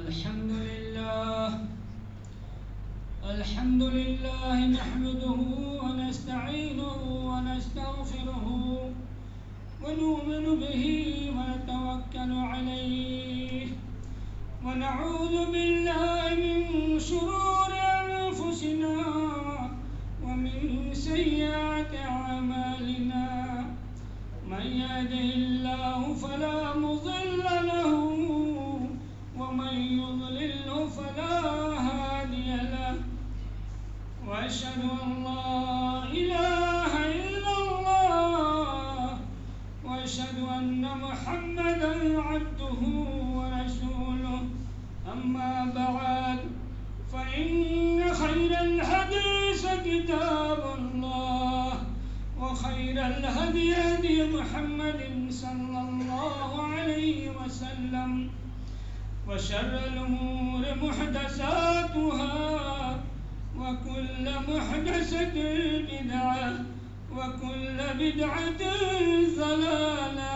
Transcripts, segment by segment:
الحمد لله نحمده ونستعينه ونستغفره ونؤمن به ونتوكل عليه ونعوذ بالله من شرور أنفسنا ومن سيئات أعمالنا من يهده الله فلا مضل له ومن يضلل فلا هادي له وأشهد أن لا إله إلا الله وأشهد أن محمدا عبده ورسوله أما بعد فإن خير الحديث كتاب الله وخير الهدي هدي محمد صلى الله عليه وسلم وشر الأمور محدثاتها وكل محدثة بدعة وكل بدعة ضلالة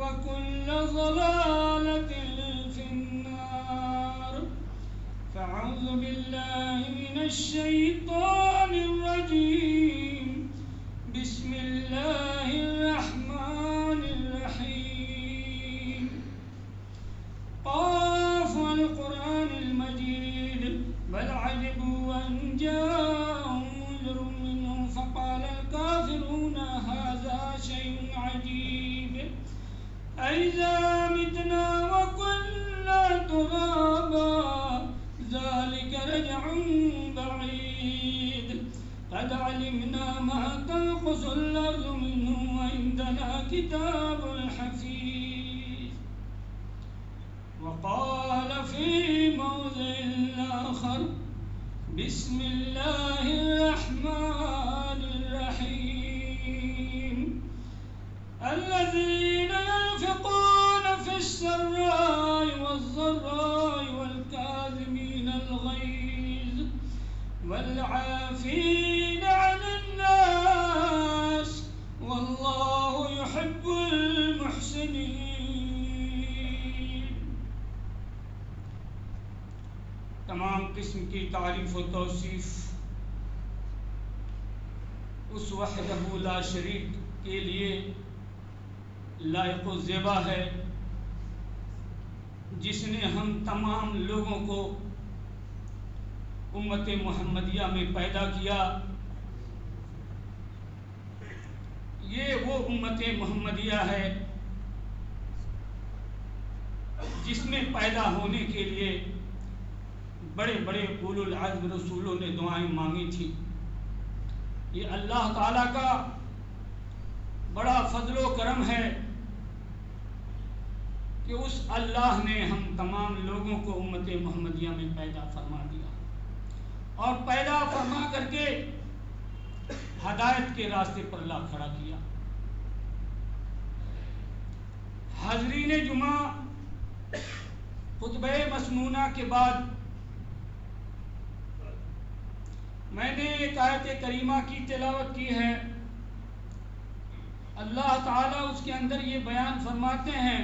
وكل ضلالة في النار فأعوذ بالله من الشيطان الرجيم بسم الله الرحمن الرحيم قاف والقرآن المجيد بل عجبوا أن جاءهم منذر منهم فقال الكافرون هذا شيء عجيب أإذا متنا وكنا ترابا ذلك رجع بعيد قد علمنا ما تنقص الأرض منهم وعندنا كتاب حفيظ وقال في موضع آخر بسم الله الرحمن الرحيم الذين ينفقون في السراء والضراء والكاظمين الغيظ والعافين عن الناس والله يحب المحسنين. تمام قسم کی تعریف و توصیف اس وحدہ لا شریک کے لیے لائق و زیبا ہے جس نے ہم تمام لوگوں کو امت محمدیہ میں پیدا کیا. یہ وہ امت محمدیہ ہے جس میں پیدا ہونے کے لیے بڑے بڑے اولو العزم رسولوں نے دعائیں مانگی تھی. یہ اللہ تعالیٰ کا بڑا فضل و کرم ہے کہ اس اللہ نے ہم تمام لوگوں کو امت محمدیہ میں پیدا فرما دیا اور پیدا فرما کر کے ہدایت کے راستے پر لا کھڑا کیا. حاضرین جمعہ خطبہ مسنونہ کے بعد میں نے ایک آیت کریمہ کی تلاوت کی ہے. اللہ تعالیٰ اس کے اندر یہ بیان فرماتے ہیں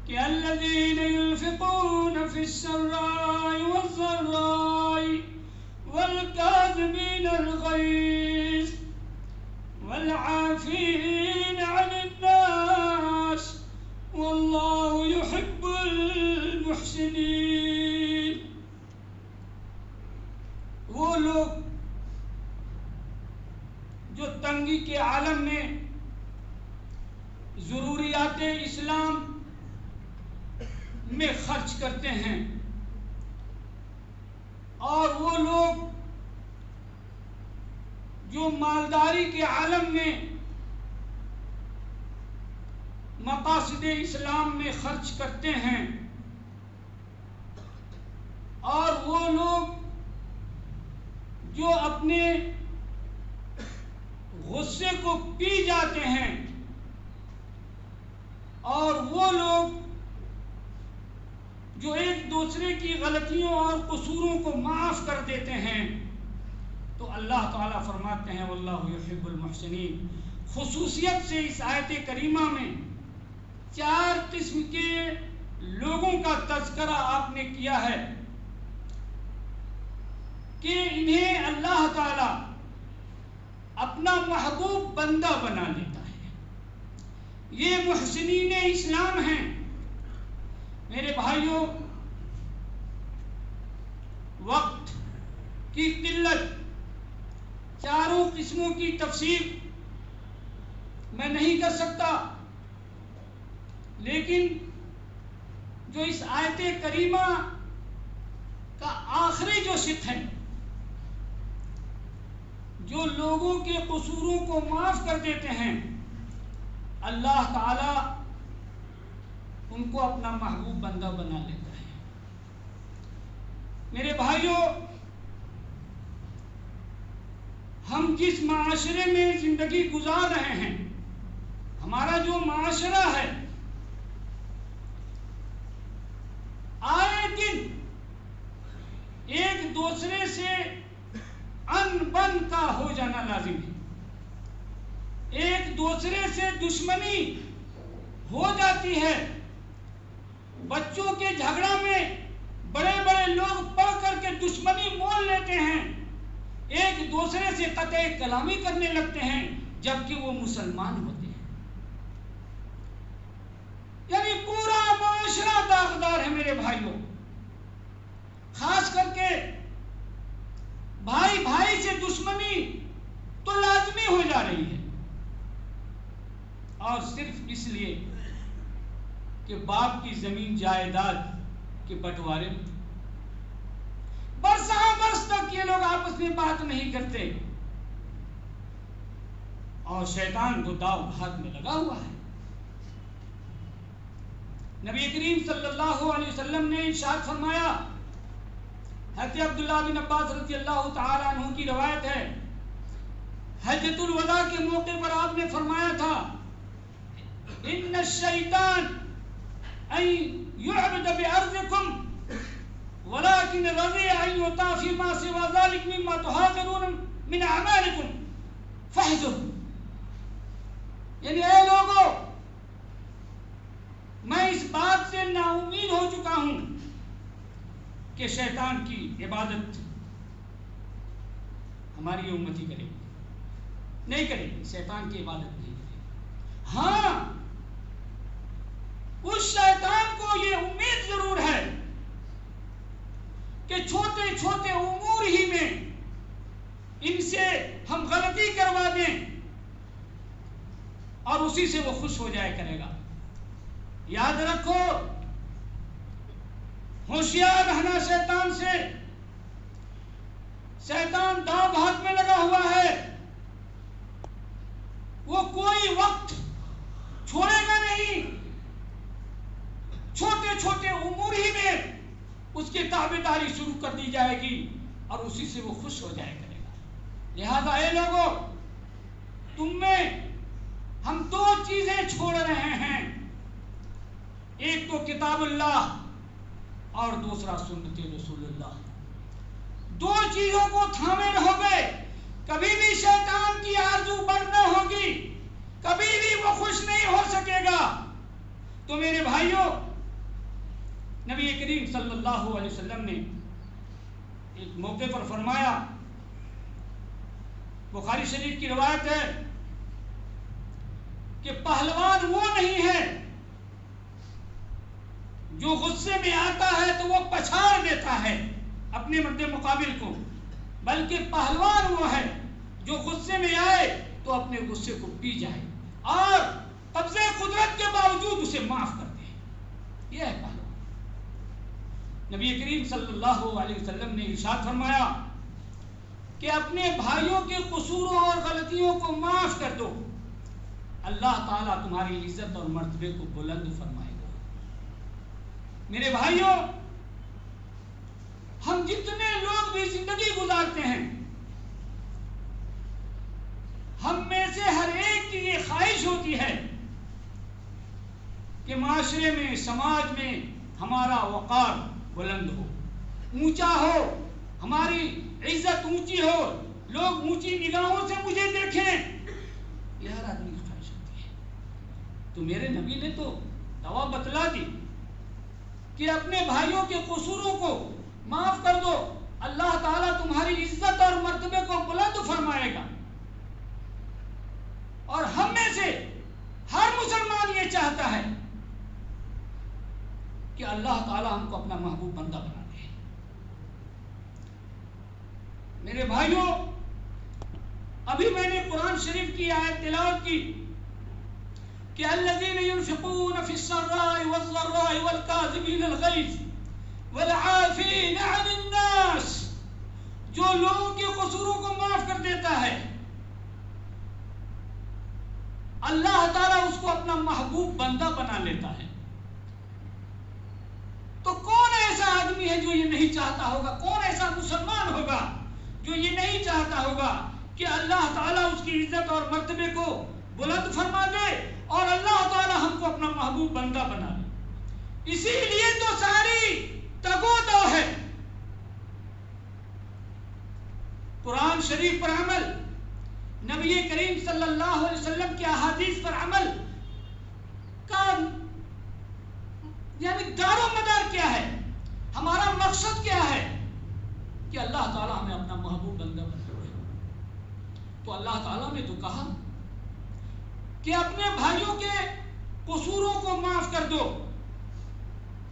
کہ الذین ينفقون فی السراء والضراء والکاظمین الغیظ والعافین عن الناس واللہ یحب المحسنین. وہ لوگ جو تنگی کے عالم میں ضروریات اسلام میں خرچ کرتے ہیں اور وہ لوگ جو مالداری کے عالم میں مقاصد اسلام میں خرچ کرتے ہیں اور وہ لوگ جو اپنے غصے کو پی جاتے ہیں اور وہ لوگ جو ایک دوسرے کی غلطیوں اور قصوروں کو معاف کر دیتے ہیں تو اللہ تعالیٰ فرماتے ہیں واللہ یحب المحسنین. خصوصیت سے اس آیت کریمہ میں 4 قسم کے لوگوں کا تذکرہ آپ نے کیا ہے کہ انہیں اللہ تعالی اپنا محبوب بندہ بنا لیتا ہے، یہ محسنین اسلام ہیں۔ میرے بھائیوں، وقت کی قلت، چاروں قسموں کی تفسیر میں نہیں کر سکتا، لیکن جو اس آیت کریمہ کا آخری جو صف ہے، جو لوگوں کے قصوروں کو معاف کر دیتے ہیں، اللہ تعالی ان کو اپنا محبوب بندہ بنا لیتا ہے۔ میرے بھائیوں، ہم جس معاشرے میں زندگی گزار رہے ہیں، ہمارا جو معاشرہ ہے، آئے دن ایک دوسرے سے ان بن کا ہو جانا لازم ہے، ایک دوسرے سے دشمنی ہو جاتی ہے۔ بچوں کے جھگڑا میں بڑے بڑے لوگ پڑھ کر کے دشمنی مول لیتے ہیں، ایک دوسرے سے قطع کلامی کرنے لگتے ہیں، جبکہ وہ مسلمان ہوتے ہیں۔ یعنی پورا معاشرہ داغدار ہے میرے بھائیوں، خاص کر کے بھائی بھائی سے دشمنی تو لازمی ہو جا رہی ہے، اور صرف اس لیے کہ باپ کی زمین جائیداد کے بٹوارے میں برساں برس تک یہ لوگ آپس میں بات نہیں کرتے، اور شیطان کو داؤ ہاتھ میں لگا ہوا ہے۔ نبی کریم صلی اللہ علیہ وسلم نے ارشاد فرمایا، حضرت عبداللہ بن عباس رضی اللہ تعالی عنہ کی روایت ہے، حجۃ الوداع کے موقع پر آپ نے فرمایا تھا، ان الشیطان ان یعبد بارضکم ولكن رضی ان یطاع فیما سوى ذلك مما تحاقرون من اعمالکم فاحذروا۔ یعنی اے لوگوں، میں اس بات سے نا امید ہو چکا ہوں کہ شیطان کی عبادت ہماری امتی کرے گی، نہیں کرے گی، شیطان کی عبادت نہیں کرے گی۔ ہاں، اس شیطان کو یہ امید ضرور ہے کہ چھوٹے چھوٹے امور ہی میں ان سے ہم غلطی کروا دیں اور اسی سے وہ خوش ہو جایا کرے گا۔ یاد رکھو، ہوشیار رہنا شیطان سے۔ شیطان داؤ ہاتھ میں لگا ہوا ہے، وہ کوئی وقت چھوڑے گا نہیں، چھوٹے چھوٹے امور ہی میں اس کی تابعداری شروع کر دی جائے گی اور اسی سے وہ خوش ہو جایا کرے گا۔ لہذا اے لوگوں، تم میں ہم دو چیزیں چھوڑ رہے ہیں، ایک تو کتاب اللہ اور دوسرا سنت رسول اللہ۔ دو چیزوں کو تھامے رہو گے، کبھی بھی شیطان کی آرزو بڑھ نہ ہوگی، کبھی بھی وہ خوش نہیں ہو سکے گا۔ تو میرے بھائیوں، نبی کریم صلی اللہ علیہ وسلم نے ایک موقع پر فرمایا، بخاری شریف کی روایت ہے کہ پہلوان وہ نہیں ہے جو غصے میں آتا ہے تو وہ پچھاڑ دیتا ہے اپنے مد مقابل کو، بلکہ پہلوان وہ ہے جو غصے میں آئے تو اپنے غصے کو پی جائے اور قبضے قدرت کے باوجود اسے معاف کر دے۔ یہ ہے پہلوان۔ نبی کریم صلی اللہ علیہ وسلم نے ارشاد فرمایا کہ اپنے بھائیوں کے قصوروں اور غلطیوں کو معاف کر دو، اللہ تعالیٰ تمہاری عزت اور مرتبے کو بلند فرمائے گا۔ میرے بھائیوں، ہم جتنے لوگ بھی زندگی گزارتے ہیں، ہم میں سے ہر ایک کی یہ خواہش ہوتی ہے کہ معاشرے میں، سماج میں ہمارا وقار بلند ہو، اونچا ہو، ہماری عزت اونچی ہو، لوگ اونچی نگاہوں سے مجھے دیکھیں، یہ ہر آدمی کی خواہش ہوتی ہے۔ تو میرے نبی نے تو دوا بتلا دی کہ اپنے بھائیوں کے قصوروں کو معاف کر دو، اللہ تعالیٰ تمہاری عزت اور مرتبے کو بلند فرمائے گا۔ اور ہم میں سے ہر مسلمان یہ چاہتا ہے کہ اللہ تعالیٰ ہم کو اپنا محبوب بندہ بنا دے۔ میرے بھائیوں، ابھی میں نے قرآن شریف کی آیت تلاوت کی کہ الذین ينفقون فی السراء والضراء والکاظمین الغیظ والعافین عن الناس، جو لوگوں کے قصوروں کو معاف کر دیتا ہے، اللہ تعالیٰ اس کو اپنا محبوب بندہ بنا لیتا ہے۔ تو کون ایسا آدمی ہے جو یہ نہیں چاہتا ہوگا؟ کون ایسا مسلمان ہوگا جو یہ نہیں چاہتا ہوگا کہ اللہ تعالیٰ اس کی عزت اور مرتبے کو بلند فرما دے اور اللہ تعالیٰ ہم کو اپنا محبوب بندہ بنا دے؟ اسی لیے تو ساری تگو دو ہے، قرآن شریف پر عمل، نبی کریم صلی اللہ علیہ وسلم کی احادیث پر عمل کا یعنی دار و مدار کیا ہے، ہمارا مقصد کیا ہے کہ اللہ تعالیٰ ہمیں اپنا محبوب بندہ بنا دے۔ تو اللہ تعالیٰ نے تو کہا کہ اپنے بھائیوں کے قصوروں کو معاف کر دو،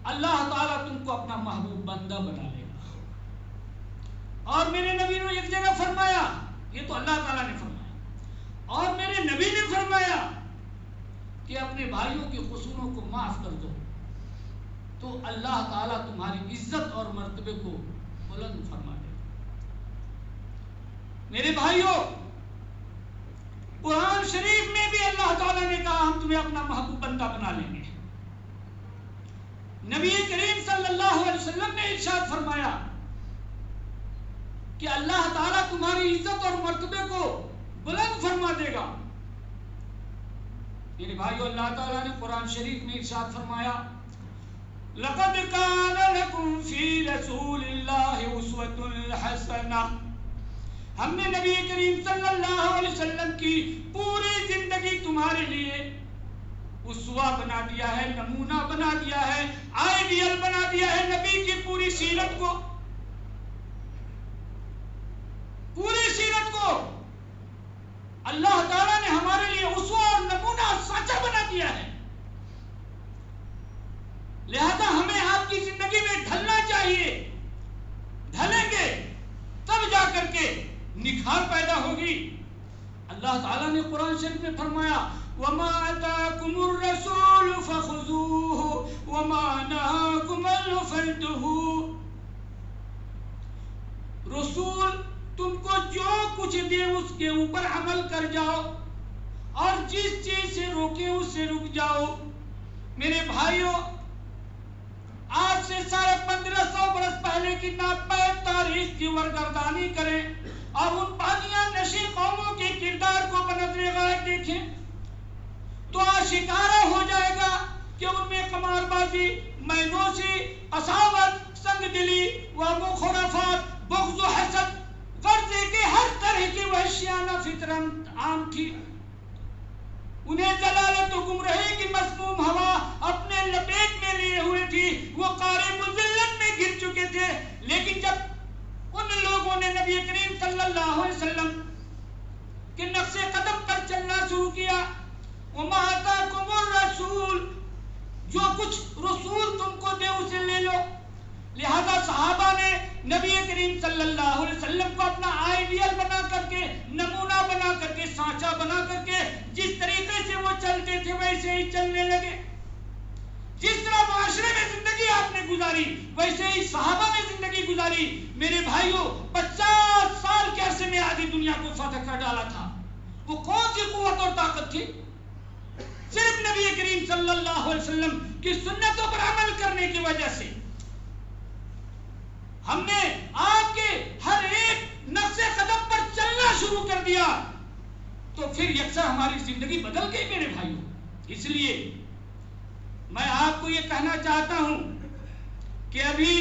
اللہ تعالیٰ تم کو اپنا محبوب بندہ بنا لے گا۔ اور میرے نبی نے ایک جگہ فرمایا، یہ تو اللہ تعالیٰ نے فرمایا، اور میرے نبی نے فرمایا کہ اپنے بھائیوں کے قصوروں کو معاف کر دو تو اللہ تعالیٰ تمہاری عزت اور مرتبے کو بلند فرما دے گا۔ میرے بھائیوں، قرآن شریف میں بھی اللہ تعالیٰ نے کہا ہم تمہیں اپنا محبوب بندہ بنا لیں گے۔ نبی کریم صلی اللہ علیہ وسلم نے ارشاد فرمایا کہ اللہ تعالیٰ تمہاری عزت اور مرتبے کو بلند فرما دے گا۔ میرے بھائیو، اللہ تعالیٰ نے قرآن شریف میں ارشاد فرمایا لَقَدْ كَانَ لَكُمْ فِي رَسُولِ اللَّهِ أُسْوَةٌ حَسَنَةٌ، ہم نے نبی کریم صلی اللہ علیہ وسلم کی پوری زندگی تمہارے لیے اسوہ بنا دیا ہے، نمونہ بنا دیا ہے، آئیڈیل بنا دیا ہے۔ نبی کی پوری سیرت کو اللہ تعالیٰ نے ہمارے لیے اسوہ اور نمونہ سانچہ بنا دیا ہے۔ لہذا ہمیں آپ کی زندگی میں ڈھلنا چاہیے، ڈھلیں گے تب جا کر کے نکھار پیدا ہوگی۔ اللہ تعالیٰ نے قرآن شریف میں فرمایا وَمَا آتَاكُمُ الرَّسُولُ فَخُذُوهُ وَمَا نَهَاكُمْ عَنْهُ فَانْتَهُوا، رسول تم کو جو کچھ دے اس کے اوپر عمل کر جاؤ، اور جس چیز سے روکے اس سے رک جاؤ۔ میرے بھائیوں، آج سے 1550 برس پہلے کی ناپید تاریخ کی ورگردانی کریں اور ان پانیہ نشی قوموں کے کردار کو بنظر غائب دیکھیں تو آشکارا ہو جائے گا کہ ان میں قمار بازی، مینوسی، قساوت، سنگ دلی و مخرفات، بغض و حسد، غرضے کے ہر طرح کی وحشیانہ فطرت عام تھی۔ انہیں ضلالت و گمراہی کی مسموم ہوا اپنے لپیٹ میں لیے ہوئے تھی، وہ قارب الذلت میں گر چکے تھے۔ لیکن جب ان لوگوں نے نبی کریم صلی اللہ علیہ وسلم کے نقش قدم پر چلنا شروع کیا، وَمَا آتَاكُمُ الرَّسُولُ، جو کچھ رسول تم کو دے اسے لے لو۔ لہذا صحابہ نے نبی کریم صلی اللہ علیہ وسلم کو اپنا آئیڈیل بنا کر کے، نمونہ بنا کر کے، سانچہ بنا کر کے جس طریقے سے وہ چلتے تھے ویسے ہی چلنے لگے۔ جس طرح معاشرے میں زندگی آپ نے گزاری ویسے ہی صحابہ نے زندگی گزاری۔ میرے بھائیوں، 50 سال کے عرصے میں آدھی دنیا کو فتح کر ڈالا تھا۔ وہ کون سی قوت اور طاقت تھی؟ صرف نبی کریم صلی اللہ علیہ وسلم کی سنتوں پر عمل کرنے کی وجہ سے۔ ہم نے آپ کے ہر ایک نقش قدم پر چلنا شروع کر دیا تو پھر یکسر ہماری زندگی بدل گئی میرے بھائیوں۔ اس لیے میں آپ کو یہ کہنا چاہتا ہوں کہ ابھی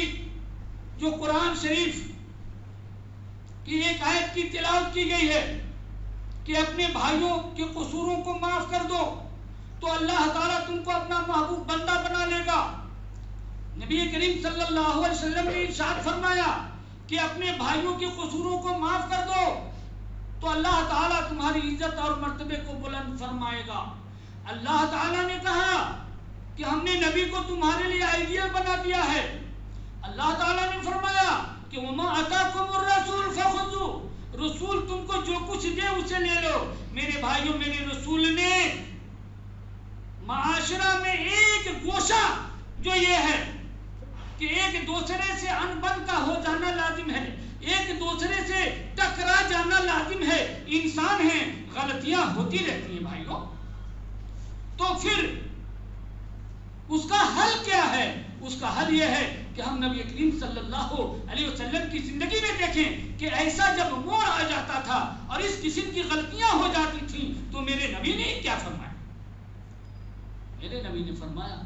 جو قرآن شریف کی ایک آیت کی تلاوت کی گئی ہے کہ اپنے بھائیوں کے قصوروں کو معاف کر دو تو اللہ تعالیٰ تم کو اپنا محبوب بندہ بنا لے گا، نبی کریم صلی اللہ علیہ وسلم نے ارشاد فرمایا کہ اپنے بھائیوں کے قصوروں کو معاف کر دو تو اللہ تعالیٰ تمہاری عزت اور مرتبے کو بلند فرمائے گا۔ اللہ تعالیٰ نے کہا کہ ہم نے نبی کو تمہارے لیے آئیڈیل بنا دیا ہے۔ اللہ تعالیٰ نے فرمایا کہ وَمَا أَتَاكُمُ الرَّسُولُ فَخُذُوهُ، رسول تم کو جو کچھ دے اسے لے لو۔ میرے بھائیوں، میرے رسول نے معاشرہ میں ایک گوشہ جو یہ ہے کہ ایک دوسرے سے انبن کا ہو جانا لازم ہے، ایک دوسرے سے ٹکرا جانا لازم ہے، انسان ہیں، غلطیاں ہوتی رہتی ہیں بھائیوں، تو پھر اس کا حل کیا ہے؟ اس کا حل یہ ہے کہ ہم نبی کریم صلی اللہ علیہ وسلم کی زندگی میں دیکھیں کہ ایسا جب موڑ آ جاتا تھا اور اس قسم کی غلطیاں ہو جاتی تھیں تو میرے نبی نے کیا فرمایا؟ میرے نبی نے فرمایا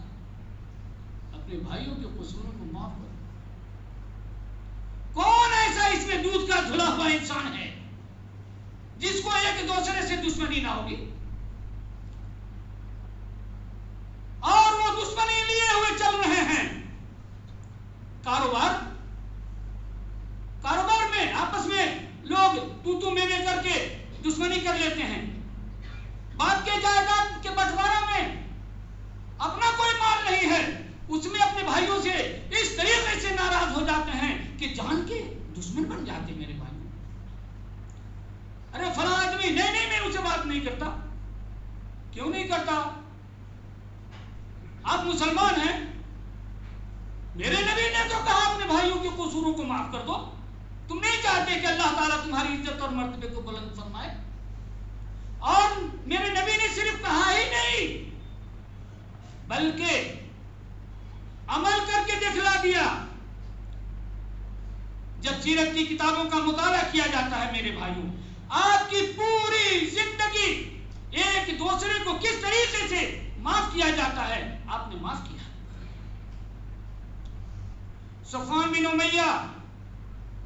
اپنے بھائیوں کے قصوروں کو معاف کرو۔ کون ایسا اس میں دودھ کا دھلا ہوا انسان ہے جس کو ایک دوسرے سے دشمنی نہ ہوگی؟ اور وہ دشمنی لیے ہوئے چل رہے ہیں۔ کاروبار میں آپس میں لوگ تو میں کر کے دشمنی کر لیتے ہیں۔ باپ کے جائیداد کے بٹوارہ میں اپنا کوئی مال نہیں ہے، اس میں اپنے بھائیوں سے اس طریقے سے ناراض ہو جاتے ہیں کہ جان کے دشمن بن جاتے ہیں۔ میرے بھائیوں، ارے فلاں آدمی نہیں میں اسے بات نہیں کرتا۔ کیوں نہیں کرتا؟ آپ مسلمان ہیں، میرے نبی نے تو کہا اپنے بھائیوں کے قصوروں کو معاف کر دو۔ تم نہیں چاہتے کہ اللہ تعالیٰ تمہاری عزت اور مرتبے کو بلند فرمائے؟ اور میرے نبی نے صرف کہا ہی نہیں بلکہ عمل کر کے دکھلا دیا۔ جب سیرت کی کتابوں کا مطالعہ کیا جاتا ہے میرے بھائیوں، آپ کی پوری زندگی ایک دوسرے کو کس طریقے سے معاف کیا جاتا ہے، آپ نے معاف کیا۔ صفوان بن امیہ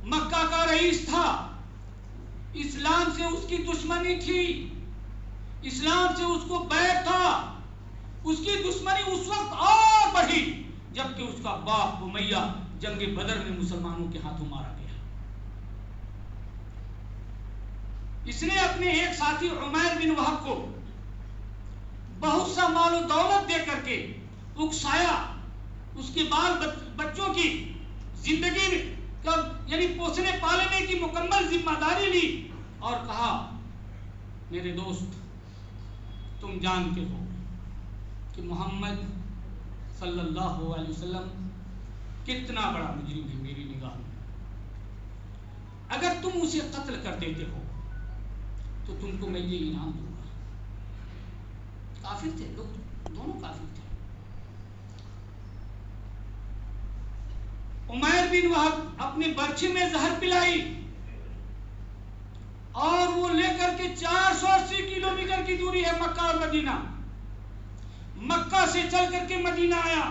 مکہ کا رئیس تھا، اسلام سے اس کی دشمنی تھی، اسلام سے اس کو بیع تھا، اس کی دشمنی اس وقت اور بڑھی جبکہ اس کا باپ امیہ جنگ بدر میں مسلمانوں کے ہاتھوں مارا گیا۔ اس نے اپنے ایک ساتھی عمیر بن وہب کو بہت سا مال و دولت دے کر کے اکسایا، اس کے بال بچوں کی زندگی یعنی پوسنے پالنے کی مکمل ذمہ داری لی اور کہا میرے دوست تم جانتے ہو کہ محمد صلی اللہ علیہ وسلم کتنا بڑا مجرم ہے میری نگاہ میں، اگر تم اسے قتل کر دیتے ہو تو تم کو میں یہ انعام دوں گا۔ کافر تھے لوگ، دونوں کافر تھے۔ عمیر بن وہب اپنی برچھی میں زہر پلائی اور وہ لے کر کے 480 کلومیٹر کی دوری ہے مکہ اور مدینہ، مکہ سے چل کر کے مدینہ آیا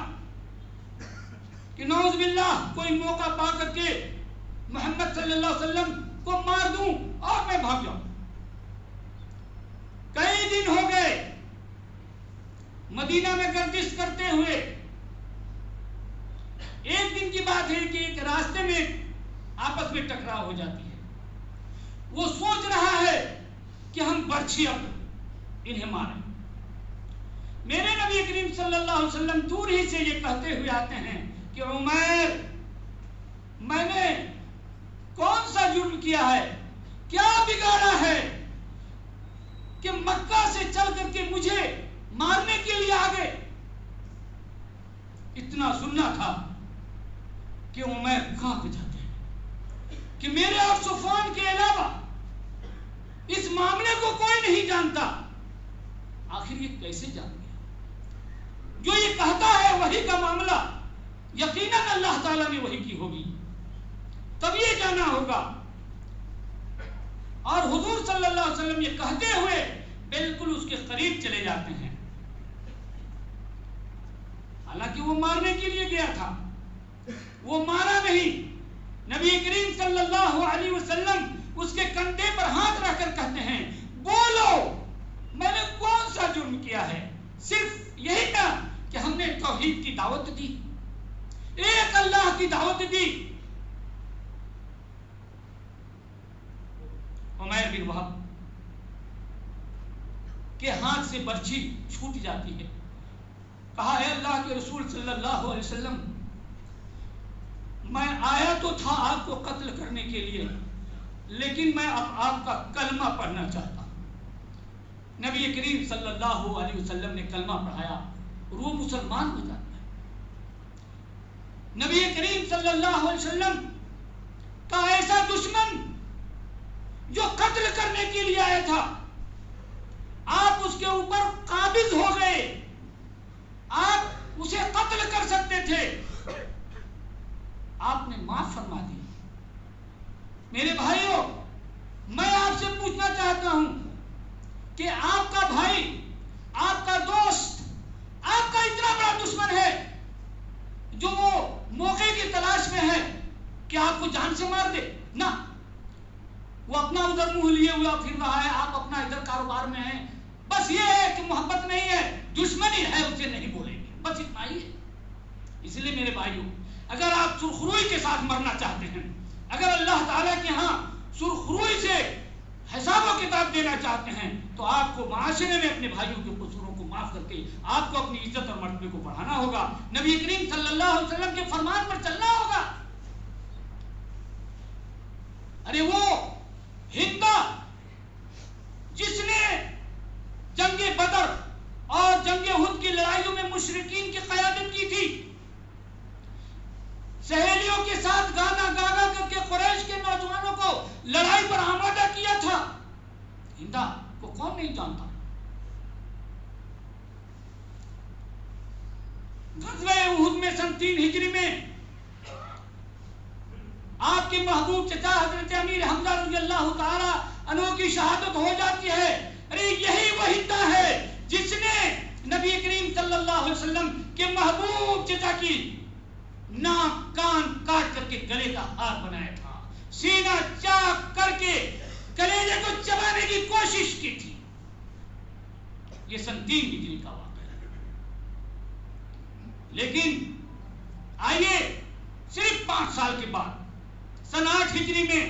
کہ نعوذ باللہ کوئی موقع پا کر کے محمد صلی اللہ علیہ وسلم کو مار دوں اور میں بھاگ جاؤں۔ کئی دن ہو گئے مدینہ میں گردش کرتے ہوئے، ایک دن کی بات ہے کہ ایک راستے میں آپس میں ٹکراؤ ہو جاتی ہے، وہ سوچ رہا ہے کہ ہم برچھی اب انہیں ماریں۔ میرے نبی کریم صلی اللہ علیہ وسلم دور ہی سے یہ کہتے ہوئے آتے ہیں کہ عمیر میں نے کون سا جرم کیا ہے، کیا بگاڑا ہے کہ مکہ سے چل کر کے مجھے مارنے کے لیے آگے؟ اتنا سننا تھا کہ عمیر کانپ جاتے ہیں کہ میرے اور صفوان کے علاوہ اس معاملے کو کوئی نہیں جانتا۔ آخر یہ کیسے جان گیا؟ جو یہ کہتا ہے وہی کا معاملہ یقیناً اللہ تعالیٰ نے وہی کی ہوگی، تب یہ جانا ہوگا۔ اور حضور صلی اللہ علیہ وسلم یہ کہتے ہوئے بالکل اس کے قریب چلے جاتے ہیں، حالانکہ وہ مارنے کے لیے گیا تھا، وہ مارا نہیں۔ نبی کریم صلی اللہ علیہ وسلم اس کے کندھے پر ہاتھ رکھ کر کہتے ہیں بولو میں نے کون سا جرم کیا ہے؟ صرف یہی نا کہ ہم نے توحید کی دعوت دی، ایک اللہ کی دعوت دی. عمیر بن وہب کے ہاتھ سے برچھی چھوٹ جاتی ہے. کہا ہے اللہ کے رسول صلی اللہ علیہ وسلم میں آیا تو تھا آپ کو قتل کرنے کے لیے لیکن میں اب آپ کا کلمہ پڑھنا چاہتا ہوں. نبی کریم صلی اللہ علیہ وسلم نے کلمہ پڑھایا اور وہ مسلمان ہو جاتا ہے. نبی کریم صلی اللہ علیہ وسلم کا ایسا دشمن جو قتل کرنے کے لیے آیا تھا آپ اس کے اوپر قابض ہو گئے, آپ اسے قتل کر سکتے تھے, آپ نے معاف فرما دی. میرے بھائیوں میں آپ سے پوچھنا چاہتا ہوں کہ آپ کا بھائی, آپ کا دوست, آپ کا اتنا بڑا دشمن ہے جو وہ موقع کی تلاش میں ہے کہ آپ کو جان سے مار دے؟ نہ, وہ اپنا ادھر منہ لیے ہوا پھر رہا ہے, آپ اپنا ادھر کاروبار میں ہیں. بس یہ ہے کہ محبت نہیں ہے, دشمنی ہے, اسے نہیں بولیں گے, بس اتنا ہی ہے. اس لیے میرے بھائیوں اگر آپ سرخروئی کے ساتھ مرنا چاہتے ہیں, اگر اللہ تعالیٰ کے ہاں سرخروئی سے حساب و کتاب دینا چاہتے ہیں تو آپ کو معاشرے میں اپنے بھائیوں کے قصوروں کو معاف کر کے آپ کو اپنی عزت اور مرتبے کو بڑھانا ہوگا, نبی کریم صلی اللہ علیہ وسلم کے فرمان پر چلنا ہوگا. ارے وہ ہندا جس نے جنگ بدر اور جنگ احد کی لڑائیوں میں مشرکین کی قیادت کی تھی, سہیلیوں کے ساتھ گانا گانا کر کے قریش کے نوجوانوں کو لڑائی پر آمادہ کیا تھا, ہندا کو کون نہیں جانتا. غزوہ احد میں سن 3 ہجری میں آپ کے محبوب چچا حضرت امیر حمزہ رضی اللہ تعالی عنہ کی شہادت ہو جاتی ہے. ارے یہی وہ ہندا ہے جس نے نبی کریم صلی اللہ علیہ وسلم کے محبوب چچا کی ناک کان کاٹ کر کے گلے کا ہار بنایا تھا, سینہ چاک کر کے کلیجے کو چبانے کی کوشش کی تھی. یہ سن 3 ہجری کا واقعہ ہے. لیکن آئیے صرف 5 سال کے بعد سن 8 ہجری میں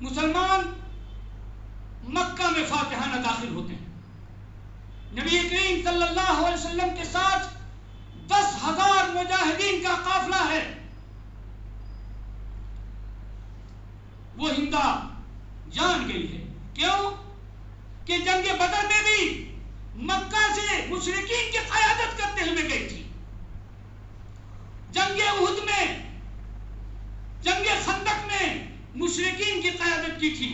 مسلمان مکہ میں فاتحانہ داخل ہوتے ہیں. نبی کریم صلی اللہ علیہ وسلم کے ساتھ 10,000 مجاہدین کا قافلہ ہے. وہ ہندا جان گئی ہے. کیوں کہ جنگ بدر میں بھی مکہ سے مشرکین کی قیادت کرتے ہوئے گئی تھی, جنگ احد میں, جنگ خندق میں مشرکین کی قیادت کی تھی,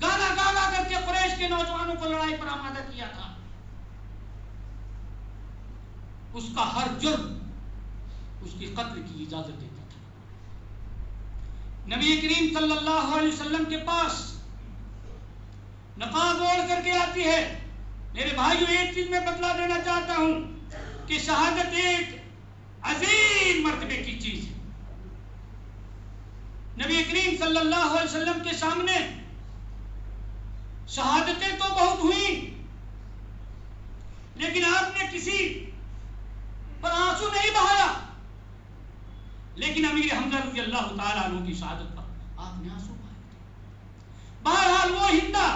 گانا گانا کر کے قریش کے نوجوانوں کو لڑائی پر آمادہ کیا تھا. اس کا ہر جرم اس کی قتل کی اجازت دیتا تھا. نبی کریم صلی اللہ علیہ وسلم کے پاس نقاب اوڑھ کر کے آتی ہے. میرے بھائیوں ایک چیز میں بتلا دینا چاہتا ہوں کہ شہادت ایک عظیم مرتبے کی چیز ہے. نبی کریم صلی اللہ علیہ وسلم کے سامنے شہادتیں تو بہت ہوئیں لیکن آپ نے کسی پر آنسو نہیں بہایا, لیکن امیر حمزہ رضی اللہ تعالیٰ عنہ کی شہادت پر آپ نے آنسو بہائے. بہرحال وہ ہندا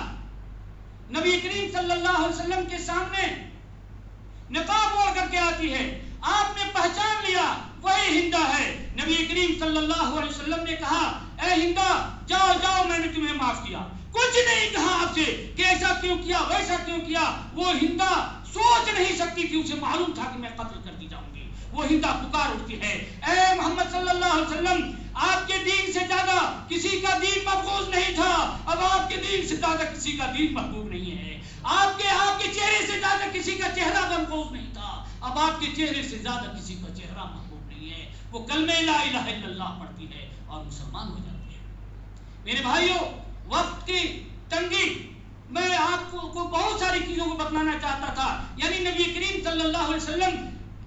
نبی کریم صلی اللہ علیہ وسلم کے سامنے نقاب اوڑھ کر کے آتی ہے. آپ نے پہچان لیا وہی ہندا ہے. نبی کریم صلی اللہ علیہ وسلم نے کہا اے ہندا جاؤ جاؤ میں نے تمہیں معاف کیا. کچھ نہیں کہا آپ سے کہ ایسا کیوں کیا ویسا کیوں کیا. وہ ہندا سوچ نہیں سکتی تھی, اسے معلوم تھا کہ میں قتل کر دی جاؤں گی. وہ ہندا پکار اٹھتی ہے اے محمد صلی اللہ علیہ وسلم, آپ کے دین سے زیادہ کسی کا دین مقبول نہیں تھا, اب آپ کے دین سے زیادہ کسی کا دین محبوب نہیں ہے. آپ کے چہرے سے زیادہ کسی کا چہرہ مقبول نہیں تھا, اب آپ کے چہرے سے زیادہ کسی کا چہرہ محبوب نہیں ہے. وہ کلمہ لا الہ الا اللہ پڑھتی ہے اور مسلمان ہو جاتی ہے. میرے بھائیوں وقت کی تنگی میں آپ کو بہت ساری چیزوں کو بتلانا چاہتا تھا. یعنی نبی کریم صلی اللہ علیہ وسلم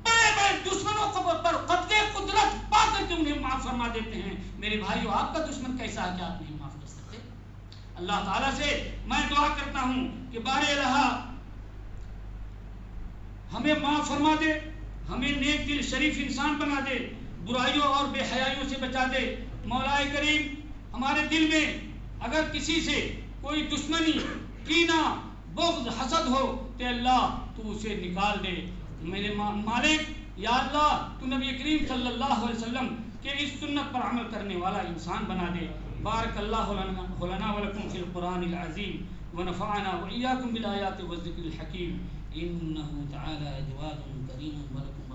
بڑے بڑے دشمنوں پر قبضے قدرت پا کر کے انہیں معاف فرما دیتے ہیں. میرے بھائیوں آپ کا دشمن کیسا ہے کہ آپ نہیں معاف کر سکتے؟ اللہ تعالیٰ سے میں دعا کرتا ہوں کہ بارے الہ ہمیں معاف فرما دے, ہمیں نیک دل شریف انسان بنا دے، برائیوں اور بے حیائیوں سے بچا دے۔ مولا کریم ہمارے دل میں اگر کسی سے کوئی دشمنی، کینہ، بغض، حسد ہو تو اللہ تو اسے نکال دے۔ میرے مالک یا اللہ تو نبی کریم صلی اللہ علیہ وسلم کہ اس سنت پر عمل کرنے والا انسان بنا دے۔ بارک اللہ لنا ولکم فی القرآن العظیم ونفعنا وإیاکم بالآیات والذکر الحکیم، انہ تعالی جواد کریم ولکم